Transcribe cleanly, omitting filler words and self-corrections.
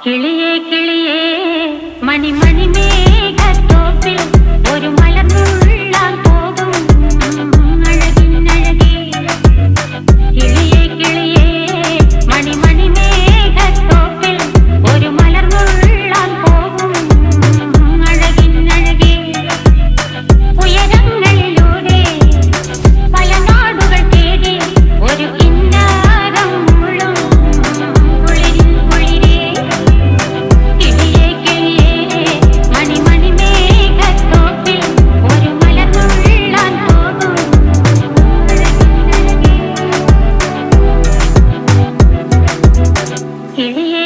കിളിയേ കിളിയേ മണിമണി മേഘത്തോപ്പിൽ ഒരു മലർന്നുള്ളാൻ പോകും അഴകിനഴകേ. കിളിയേ കിളിയേ മണിമണി മേഘത്തോപ്പിൽ ഒരു മലർന്നുള്ളാൻ പോകും അഴകിനഴകേ. ഉയരങ്ങളിലൂടെ പല നാടുകൾ തേടി ഒരു കിന്നാരം മുള്ളും കുളിരിൻ കുളിരേ. കിളിയേ കിളിയേ മണിമണി മേഘത്തോപ്പിൽ ഒരു മലർന്നുള്ളാൻ പോകും അഴകിനഴകേ. കിളിയേ